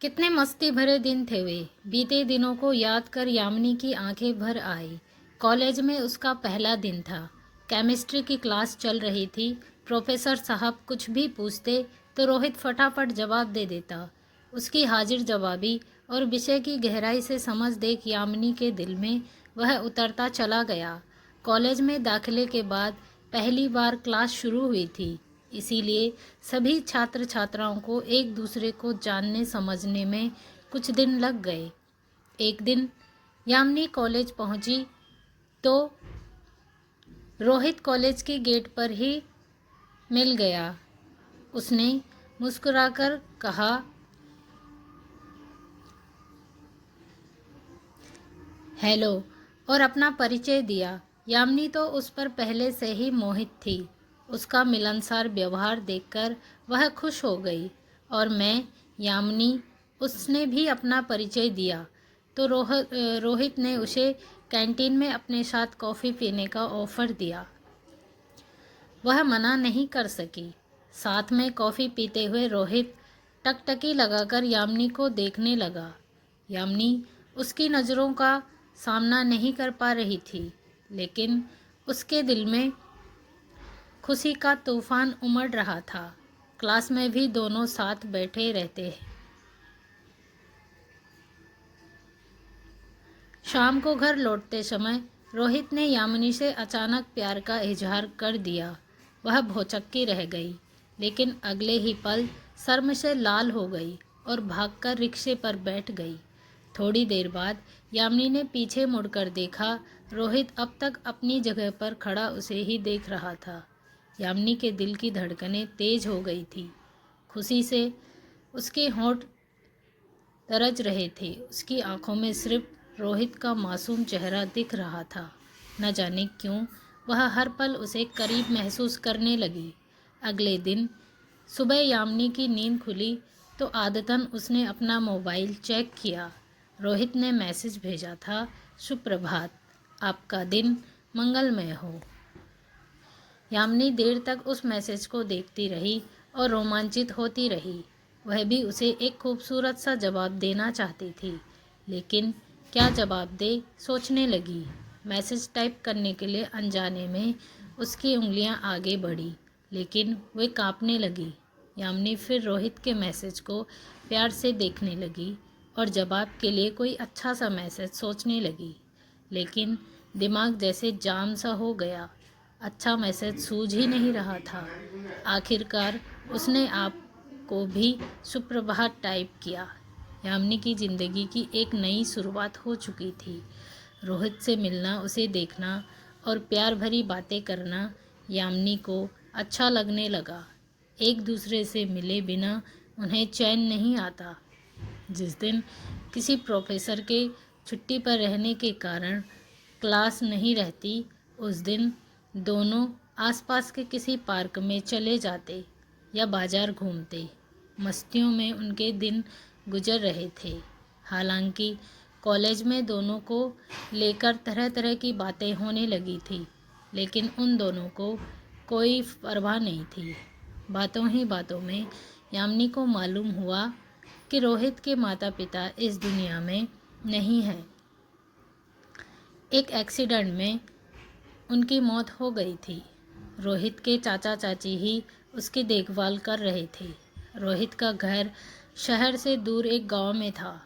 कितने मस्ती भरे दिन थे वे। बीते दिनों को याद कर यामिनी की आंखें भर आई। कॉलेज में उसका पहला दिन था। केमिस्ट्री की क्लास चल रही थी। प्रोफेसर साहब कुछ भी पूछते तो रोहित फटाफट जवाब दे देता। उसकी हाजिर जवाबी और विषय की गहराई से समझ देख यामिनी के दिल में वह उतरता चला गया। कॉलेज में दाखिले के बाद पहली बार क्लास शुरू हुई थी, इसीलिए सभी छात्र छात्राओं को एक दूसरे को जानने समझने में कुछ दिन लग गए। एक दिन यामिनी कॉलेज पहुंची तो रोहित कॉलेज के गेट पर ही मिल गया। उसने मुस्कुराकर कहा, हेलो, और अपना परिचय दिया। यामिनी तो उस पर पहले से ही मोहित थी। उसका मिलनसार व्यवहार देखकर वह खुश हो गई। और मैं यामिनी, उसने भी अपना परिचय दिया तो रोहित ने उसे कैंटीन में अपने साथ कॉफ़ी पीने का ऑफ़र दिया। वह मना नहीं कर सकी। साथ में कॉफ़ी पीते हुए रोहित टकटकी लगाकर यामिनी को देखने लगा। यामिनी उसकी नज़रों का सामना नहीं कर पा रही थी, लेकिन उसके दिल में खुशी का तूफान उमड़ रहा था। क्लास में भी दोनों साथ बैठे रहते हैं। शाम को घर लौटते समय रोहित ने यामिनी से अचानक प्यार का इजहार कर दिया। वह भौचक्की रह गई, लेकिन अगले ही पल शर्म से लाल हो गई और भागकर रिक्शे पर बैठ गई। थोड़ी देर बाद यामिनी ने पीछे मुड़कर देखा। रोहित अब तक अपनी जगह पर खड़ा उसे ही देख रहा था। यामिनी के दिल की धड़कनें तेज हो गई थी। खुशी से उसके होंठ दरज रहे थे। उसकी आंखों में सिर्फ रोहित का मासूम चेहरा दिख रहा था। न जाने क्यों वह हर पल उसे करीब महसूस करने लगी। अगले दिन सुबह यामिनी की नींद खुली तो आदतन उसने अपना मोबाइल चेक किया। रोहित ने मैसेज भेजा था, सुप्रभात, आपका दिन मंगलमय हो। यामिनी देर तक उस मैसेज को देखती रही और रोमांचित होती रही। वह भी उसे एक खूबसूरत सा जवाब देना चाहती थी, लेकिन क्या जवाब दे सोचने लगी। मैसेज टाइप करने के लिए अनजाने में उसकी उंगलियां आगे बढ़ी, लेकिन वे कांपने लगी। यामिनी फिर रोहित के मैसेज को प्यार से देखने लगी और जवाब के लिए कोई अच्छा सा मैसेज सोचने लगी, लेकिन दिमाग जैसे जाम सा हो गया। अच्छा मैसेज सूझ ही नहीं रहा था। आखिरकार उसने आप को भी सुप्रभात टाइप किया। यामिनी की ज़िंदगी की एक नई शुरुआत हो चुकी थी। रोहित से मिलना, उसे देखना और प्यार भरी बातें करना यामिनी को अच्छा लगने लगा। एक दूसरे से मिले बिना उन्हें चैन नहीं आता। जिस दिन किसी प्रोफेसर के छुट्टी पर रहने के कारण क्लास नहीं रहती, उस दिन दोनों आसपास के किसी पार्क में चले जाते या बाजार घूमते। मस्तियों में उनके दिन गुजर रहे थे। हालांकि कॉलेज में दोनों को लेकर तरह तरह की बातें होने लगी थी, लेकिन उन दोनों को कोई परवाह नहीं थी। बातों ही बातों में यामिनी को मालूम हुआ कि रोहित के माता पिता इस दुनिया में नहीं हैं। एक एक्सीडेंट में उनकी मौत हो गई थी। रोहित के चाचा चाची ही उसकी देखभाल कर रहे थे। रोहित का घर शहर से दूर एक गांव में था।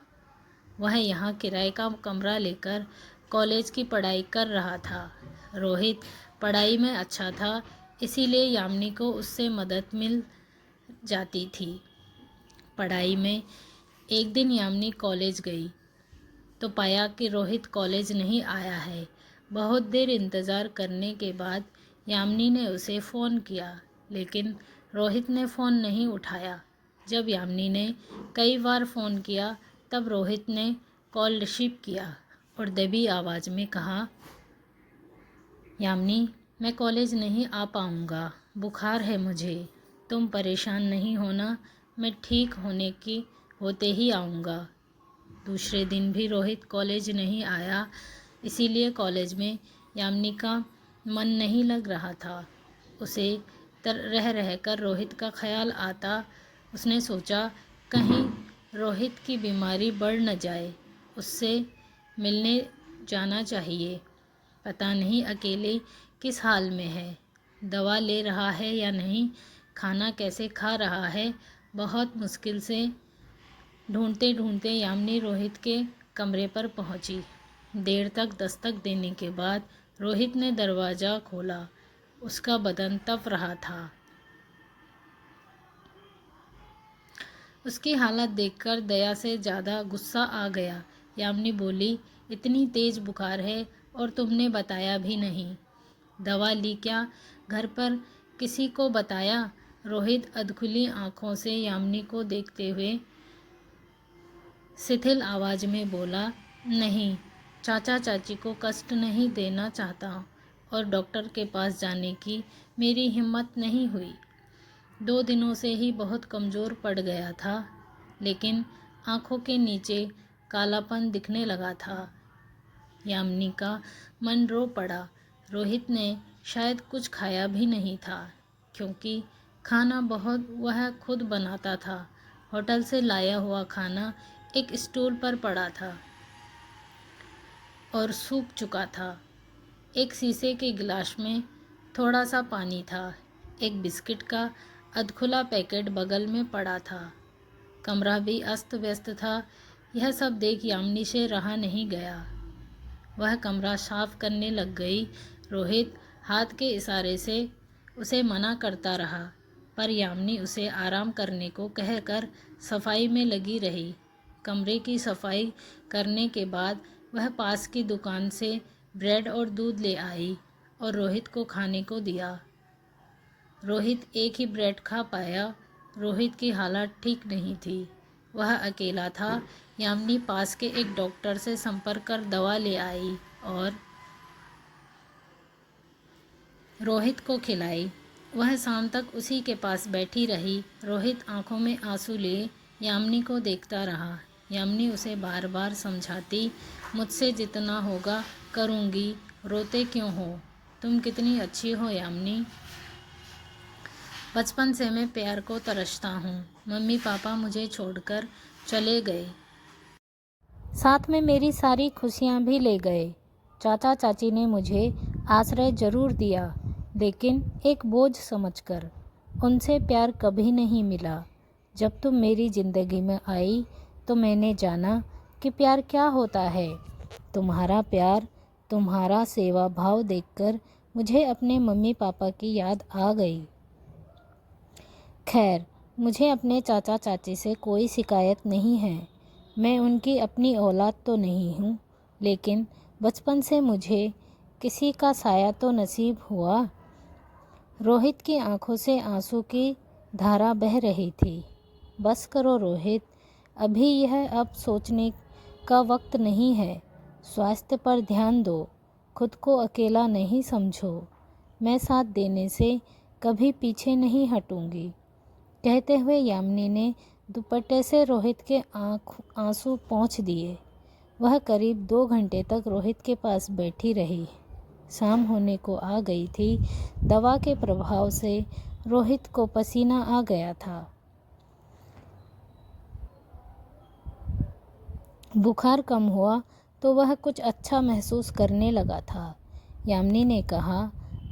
वह यहाँ किराए का कमरा लेकर कॉलेज की पढ़ाई कर रहा था। रोहित पढ़ाई में अच्छा था, इसीलिए यामिनी को उससे मदद मिल जाती थी पढ़ाई में। एक दिन यामिनी कॉलेज गई तो पाया कि रोहित कॉलेज नहीं आया है। बहुत देर इंतज़ार करने के बाद यामिनी ने उसे फ़ोन किया, लेकिन रोहित ने फ़ोन नहीं उठाया। जब यामिनी ने कई बार फ़ोन किया तब रोहित ने कॉल रिसीव किया और दबी आवाज़ में कहा, यामिनी, मैं कॉलेज नहीं आ पाऊँगा, बुखार है मुझे। तुम परेशान नहीं होना, मैं ठीक होते ही आऊँगा। दूसरे दिन भी रोहित कॉलेज नहीं आया, इसीलिए कॉलेज में यामिनी का मन नहीं लग रहा था। उसे रह रहकर रोहित का ख्याल आता। उसने सोचा कहीं रोहित की बीमारी बढ़ न जाए, उससे मिलने जाना चाहिए। पता नहीं अकेले किस हाल में है, दवा ले रहा है या नहीं, खाना कैसे खा रहा है। बहुत मुश्किल से ढूंढते ढूंढते यामिनी रोहित के कमरे पर पहुंची। देर तक दस्तक देने के बाद रोहित ने दरवाज़ा खोला। उसका बदन तप रहा था। उसकी हालत देखकर दया से ज़्यादा गुस्सा आ गया। यामिनी बोली, इतनी तेज बुखार है और तुमने बताया भी नहीं। दवा ली क्या? घर पर किसी को बताया? रोहित अधखुली आंखों से यामिनी को देखते हुए शिथिल आवाज़ में बोला, नहीं, चाचा चाची को कष्ट नहीं देना चाहता और डॉक्टर के पास जाने की मेरी हिम्मत नहीं हुई। 2 दिनों से ही बहुत कमज़ोर पड़ गया था, लेकिन आंखों के नीचे कालापन दिखने लगा था। यामिनी का मन रो पड़ा। रोहित ने शायद कुछ खाया भी नहीं था, क्योंकि खाना बहुत वह खुद बनाता था। होटल से लाया हुआ खाना एक स्टूल पर पड़ा था और सूख चुका था। एक शीशे के गिलास में थोड़ा सा पानी था। एक बिस्किट का अधखुला पैकेट बगल में पड़ा था। कमरा भी अस्त व्यस्त था। यह सब देख यामिनी से रहा नहीं गया। वह कमरा साफ करने लग गई। रोहित हाथ के इशारे से उसे मना करता रहा, पर यामिनी उसे आराम करने को कहकर सफाई में लगी रही। कमरे की सफाई करने के बाद वह पास की दुकान से ब्रेड और दूध ले आई और रोहित को खाने को दिया। रोहित एक ही ब्रेड खा पाया। रोहित की हालत ठीक नहीं थी। वह अकेला था। यामिनी पास के एक डॉक्टर से संपर्क कर दवा ले आई और रोहित को खिलाई। वह शाम तक उसी के पास बैठी रही। रोहित आंखों में आंसू लिए यामिनी को देखता रहा। यामिनी उसे बार बार समझाती, मुझसे जितना होगा करूँगी, रोते क्यों हो? तुम कितनी अच्छी हो यामिनी। बचपन से मैं प्यार को तरसता हूँ। मम्मी पापा मुझे छोड़कर चले गए, साथ में मेरी सारी खुशियाँ भी ले गए। चाचा चाची ने मुझे आश्रय जरूर दिया, लेकिन एक बोझ समझकर। उनसे प्यार कभी नहीं मिला। जब तुम मेरी ज़िंदगी में आई तो मैंने जाना कि प्यार क्या होता है। तुम्हारा प्यार, तुम्हारा सेवा भाव देखकर मुझे अपने मम्मी पापा की याद आ गई। खैर, मुझे अपने चाचा चाची से कोई शिकायत नहीं है। मैं उनकी अपनी औलाद तो नहीं हूँ, लेकिन बचपन से मुझे किसी का साया तो नसीब हुआ। रोहित की आंखों से आंसू की धारा बह रही थी। बस करो रोहित, अभी यह अब सोचने का वक्त नहीं है। स्वास्थ्य पर ध्यान दो, खुद को अकेला नहीं समझो। मैं साथ देने से कभी पीछे नहीं हटूंगी। कहते हुए यामिनी ने दुपट्टे से रोहित के आंसू पोंछ दिए। वह करीब 2 घंटे तक रोहित के पास बैठी रही। शाम होने को आ गई थी। दवा के प्रभाव से रोहित को पसीना आ गया था। बुखार कम हुआ तो वह कुछ अच्छा महसूस करने लगा था। यामिनी ने कहा,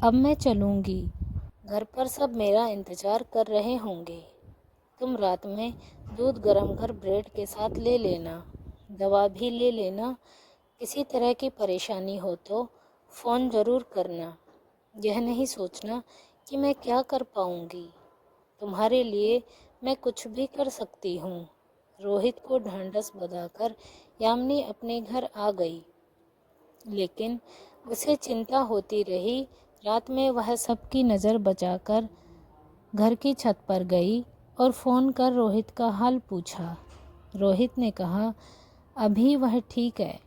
अब मैं चलूँगी। घर पर सब मेरा इंतज़ार कर रहे होंगे। तुम रात में दूध गर्म कर ब्रेड के साथ ले लेना। दवा भी ले लेना। किसी तरह की परेशानी हो तो फ़ोन ज़रूर करना। यह नहीं सोचना कि मैं क्या कर पाऊँगी। तुम्हारे लिए मैं कुछ भी कर सकती हूँ। रोहित को ढांढस बंधाकर यामिनी अपने घर आ गई, लेकिन उसे चिंता होती रही। रात में वह सबकी नज़र बचाकर घर की छत पर गई और फ़ोन कर रोहित का हाल पूछा। रोहित ने कहा, अभी वह ठीक है।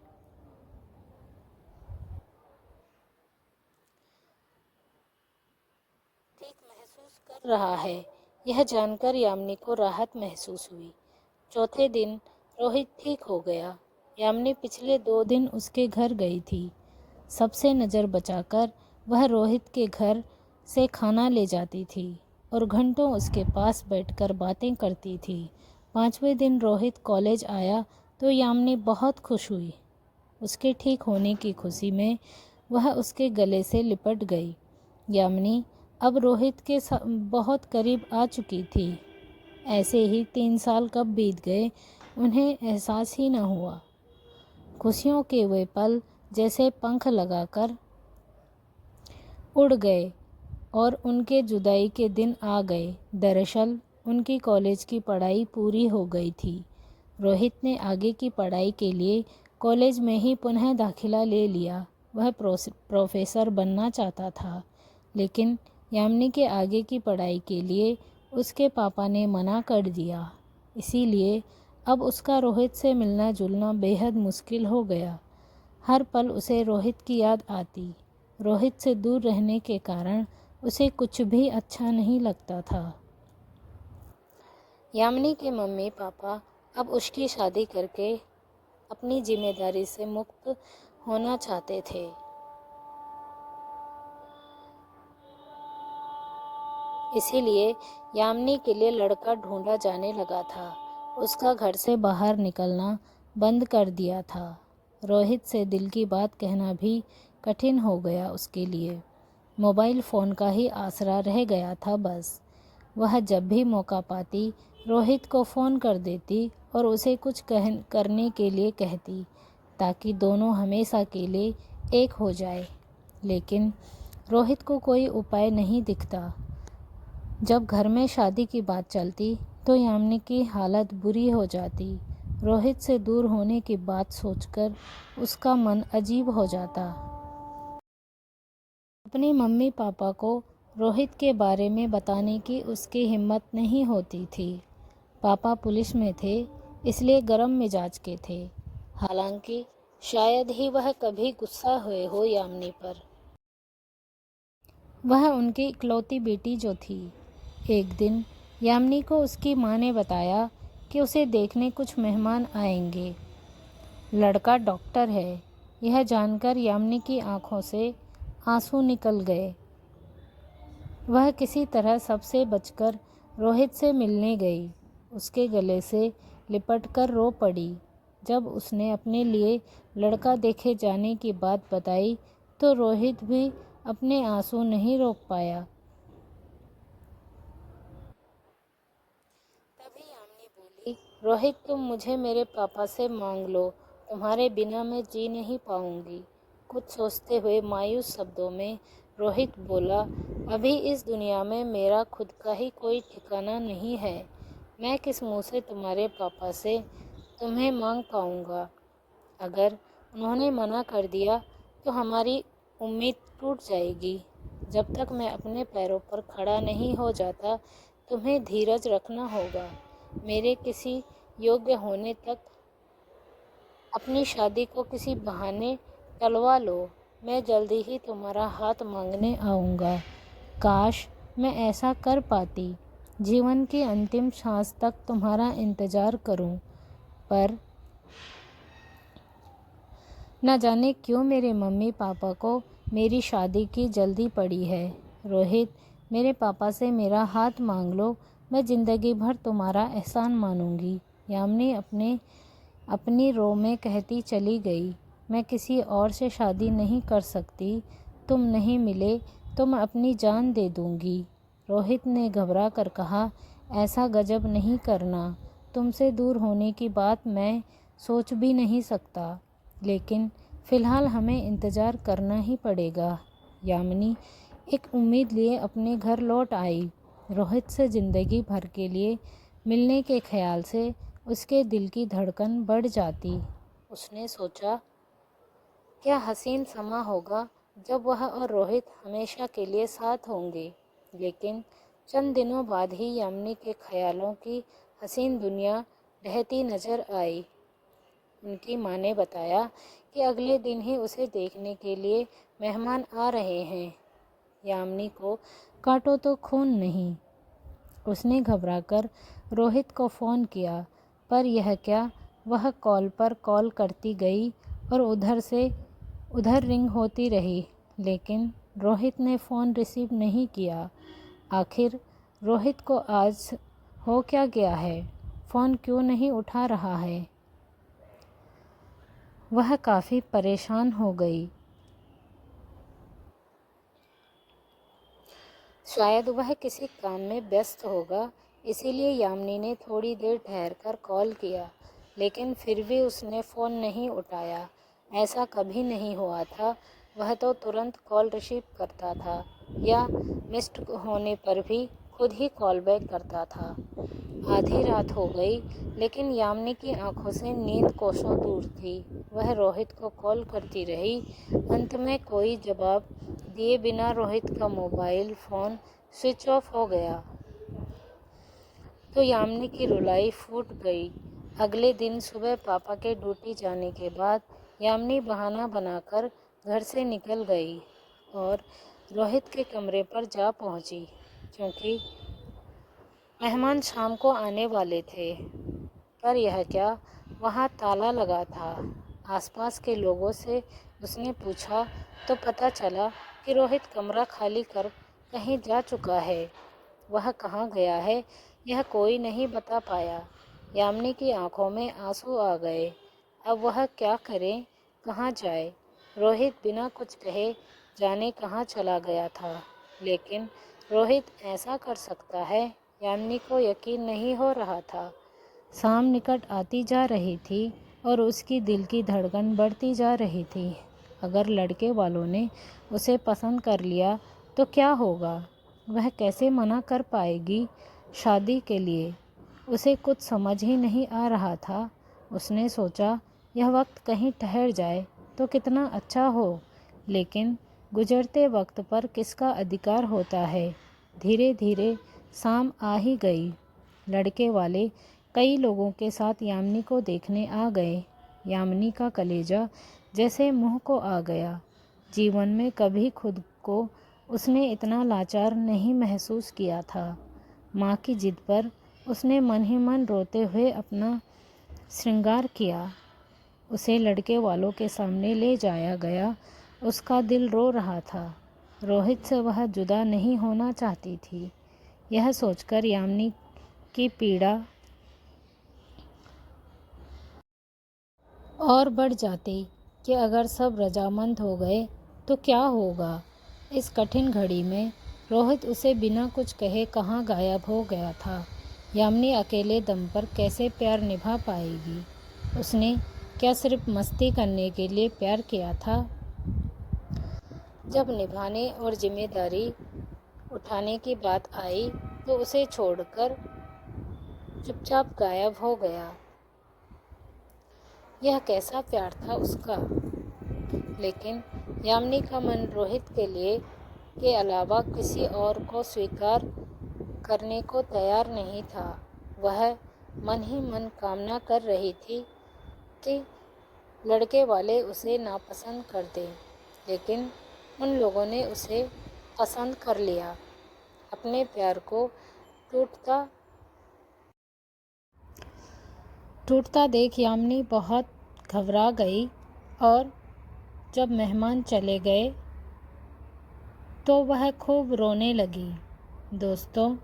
ठीक महसूस कर रहा है। यह जानकर यामिनी को राहत महसूस हुई। चौथे दिन रोहित ठीक हो गया। यामिनी पिछले 2 दिन उसके घर गई थी। सबसे नज़र बचाकर वह रोहित के घर से खाना ले जाती थी और घंटों उसके पास बैठकर बातें करती थी। 5वें दिन रोहित कॉलेज आया तो यामिनी बहुत खुश हुई। उसके ठीक होने की खुशी में वह उसके गले से लिपट गई। यामिनी अब रोहित के बहुत करीब आ चुकी थी। ऐसे ही 3 साल कब बीत गए उन्हें एहसास ही न हुआ। खुशियों के वे पल जैसे पंख लगाकर उड़ गए और उनके जुदाई के दिन आ गए। दरअसल उनकी कॉलेज की पढ़ाई पूरी हो गई थी। रोहित ने आगे की पढ़ाई के लिए कॉलेज में ही पुनः दाखिला ले लिया। वह प्रोफेसर बनना चाहता था, लेकिन यामिनी के आगे की पढ़ाई के लिए उसके पापा ने मना कर दिया। इसीलिए अब उसका रोहित से मिलना जुलना बेहद मुश्किल हो गया। हर पल उसे रोहित की याद आती। रोहित से दूर रहने के कारण उसे कुछ भी अच्छा नहीं लगता था। यामिनी के मम्मी पापा अब उसकी शादी करके अपनी जिम्मेदारी से मुक्त होना चाहते थे। इसीलिए यामिनी के लिए लड़का ढूंढा जाने लगा था। उसका घर से बाहर निकलना बंद कर दिया था। रोहित से दिल की बात कहना भी कठिन हो गया उसके लिए। मोबाइल फ़ोन का ही आसरा रह गया था बस। वह जब भी मौका पाती रोहित को फ़ोन कर देती और उसे कुछ करने के लिए कहती, ताकि दोनों हमेशा के लिए एक हो जाए। लेकिन रोहित को कोई उपाय नहीं दिखता। जब घर में शादी की बात चलती तो यामिनी की हालत बुरी हो जाती। रोहित से दूर होने की बात सोचकर उसका मन अजीब हो जाता। अपने मम्मी पापा को रोहित के बारे में बताने की उसकी हिम्मत नहीं होती थी। पापा पुलिस में थे, इसलिए गर्म मिजाज के थे। हालांकि शायद ही वह कभी गुस्सा हुए हो यामिनी पर। वह उनकी इकलौती बेटी जो थी। एक दिन यामिनी को उसकी माँ ने बताया कि उसे देखने कुछ मेहमान आएंगे। लड़का डॉक्टर है। यह जानकर यामिनी की आंखों से आंसू निकल गए। वह किसी तरह सबसे बचकर रोहित से मिलने गई। उसके गले से लिपटकर रो पड़ी। जब उसने अपने लिए लड़का देखे जाने की बात बताई तो रोहित भी अपने आंसू नहीं रोक पाया। तभी यामिनी बोली, रोहित तुम मुझे मेरे पापा से मांग लो, तुम्हारे बिना मैं जी नहीं पाऊंगी। कुछ सोचते हुए मायूस शब्दों में रोहित बोला, अभी इस दुनिया में मेरा खुद का ही कोई ठिकाना नहीं है। मैं किस मुंह से तुम्हारे पापा से तुम्हें मांग पाऊंगा। अगर उन्होंने मना कर दिया तो हमारी उम्मीद टूट जाएगी। जब तक मैं अपने पैरों पर खड़ा नहीं हो जाता तुम्हें धीरज रखना होगा। मेरे किसी योग्य होने तक अपनी शादी को किसी बहाने टलवा लो। मैं जल्दी ही तुम्हारा हाथ मांगने आऊँगा। काश मैं ऐसा कर पाती। जीवन की अंतिम सांस तक तुम्हारा इंतज़ार करूं, पर न जाने क्यों मेरे मम्मी पापा को मेरी शादी की जल्दी पड़ी है। रोहित, मेरे पापा से मेरा हाथ मांग लो, मैं ज़िंदगी भर तुम्हारा एहसान मानूंगी। यामिनी अपनी रो में कहती चली गई। मैं किसी और से शादी नहीं कर सकती। तुम नहीं मिले तो मैं अपनी जान दे दूंगी। रोहित ने घबरा कर कहा, ऐसा गजब नहीं करना। तुमसे दूर होने की बात मैं सोच भी नहीं सकता, लेकिन फ़िलहाल हमें इंतज़ार करना ही पड़ेगा। यामिनी एक उम्मीद लिए अपने घर लौट आई। रोहित से ज़िंदगी भर के लिए मिलने के ख्याल से उसके दिल की धड़कन बढ़ जाती। उसने सोचा, क्या हसीन समा होगा जब वह और रोहित हमेशा के लिए साथ होंगे। लेकिन चंद दिनों बाद ही यामिनी के ख्यालों की हसीन दुनिया ढहती नजर आई। उनकी माँ ने बताया कि अगले दिन ही उसे देखने के लिए मेहमान आ रहे हैं। यामिनी को काटो तो खून नहीं। उसने घबराकर रोहित को फ़ोन किया, पर यह क्या, वह कॉल पर कॉल करती गई और उधर रिंग होती रही, लेकिन रोहित ने फ़ोन रिसीव नहीं किया। आखिर रोहित को आज हो क्या गया है? फ़ोन क्यों नहीं उठा रहा है। वह काफ़ी परेशान हो गई। शायद वह किसी काम में व्यस्त होगा, इसीलिए यामिनी ने थोड़ी देर ठहरकर कॉल किया, लेकिन फिर भी उसने फ़ोन नहीं उठाया। ऐसा कभी नहीं हुआ था। वह तो तुरंत कॉल रिसीव करता था या मिस्ड होने पर भी खुद ही कॉल बैक करता था। आधी रात हो गई, लेकिन यामिनी की आंखों से नींद कोसों दूर थी। वह रोहित को कॉल करती रही। अंत में कोई जवाब दिए बिना रोहित का मोबाइल फ़ोन स्विच ऑफ हो गया तो यामिनी की रुलाई फूट गई। अगले दिन सुबह पापा के ड्यूटी जाने के बाद यामिनी बहाना बनाकर घर से निकल गई और रोहित के कमरे पर जा पहुंची, क्योंकि मेहमान शाम को आने वाले थे। पर यह क्या, वहाँ ताला लगा था। आसपास के लोगों से उसने पूछा तो पता चला कि रोहित कमरा खाली कर कहीं जा चुका है। वह कहाँ गया है यह कोई नहीं बता पाया। यामिनी की आंखों में आंसू आ गए। अब वह क्या करे, कहाँ जाए। रोहित बिना कुछ कहे जाने कहाँ चला गया था, लेकिन रोहित ऐसा कर सकता है, यामिनी को यकीन नहीं हो रहा था। शाम निकट आती जा रही थी और उसकी दिल की धड़कन बढ़ती जा रही थी। अगर लड़के वालों ने उसे पसंद कर लिया तो क्या होगा। वह कैसे मना कर पाएगी शादी के लिए। उसे कुछ समझ ही नहीं आ रहा था। उसने सोचा यह वक्त कहीं ठहर जाए तो कितना अच्छा हो, लेकिन गुजरते वक्त पर किसका अधिकार होता है। धीरे धीरे शाम आ ही गई। लड़के वाले कई लोगों के साथ यामिनी को देखने आ गए। यामिनी का कलेजा जैसे मुंह को आ गया। जीवन में कभी खुद को उसने इतना लाचार नहीं महसूस किया था। माँ की जिद पर उसने मन ही मन रोते हुए अपना श्रृंगार किया। उसे लड़के वालों के सामने ले जाया गया। उसका दिल रो रहा था। रोहित से वह जुदा नहीं होना चाहती थी। यह सोचकर यामिनी की पीड़ा और बढ़ जाती कि अगर सब रजामंद हो गए तो क्या होगा। इस कठिन घड़ी में रोहित उसे बिना कुछ कहे कहाँ गायब हो गया था। यामिनी अकेले दम पर कैसे प्यार निभा पाएगी। उसने क्या सिर्फ मस्ती करने के लिए प्यार किया था। जब निभाने और जिम्मेदारी उठाने की बात आई तो उसे छोड़कर चुपचाप गायब हो गया। यह कैसा प्यार था उसका। लेकिन यामिनी का मन रोहित के अलावा किसी और को स्वीकार करने को तैयार नहीं था। वह मन ही मन कामना कर रही थी कि लड़के वाले उसे नापसंद कर दें, लेकिन उन लोगों ने उसे पसंद कर लिया। अपने प्यार को टूटता देख यामिनी बहुत घबरा गई और जब मेहमान चले गए तो वह खूब रोने लगी। दोस्तों,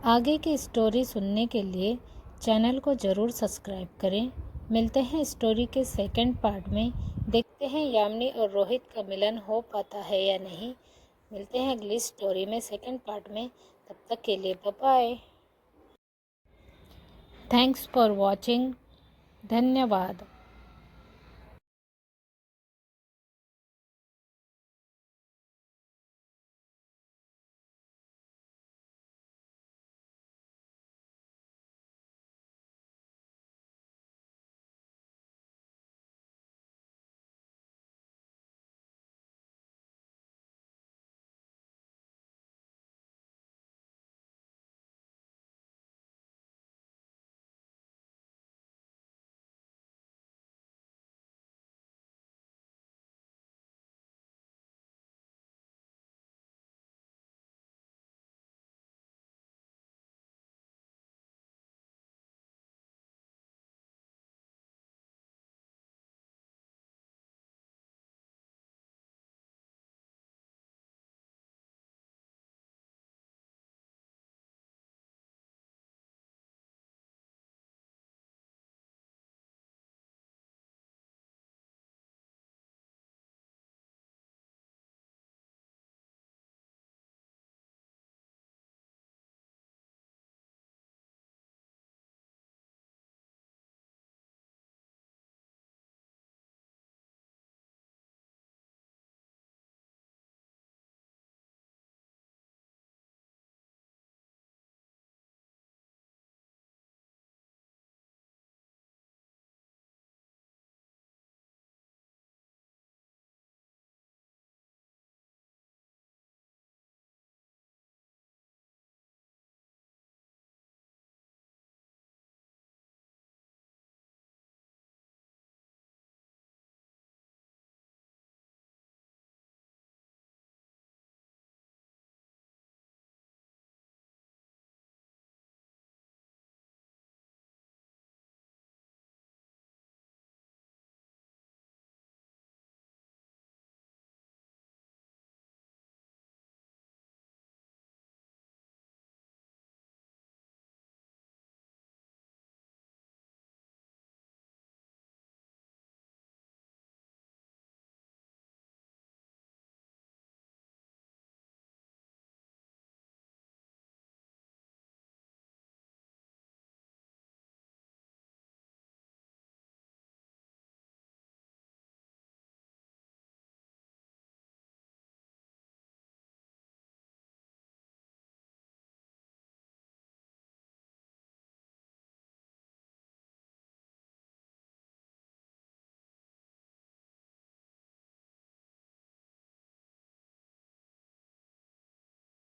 आगे की स्टोरी सुनने के लिए चैनल को ज़रूर सब्सक्राइब करें। मिलते हैं स्टोरी के सेकंड पार्ट में। देखते हैं यामिनी और रोहित का मिलन हो पाता है या नहीं। मिलते हैं अगली स्टोरी में सेकंड पार्ट में। तब तक के लिए bye bye. Thanks for watching. धन्यवाद।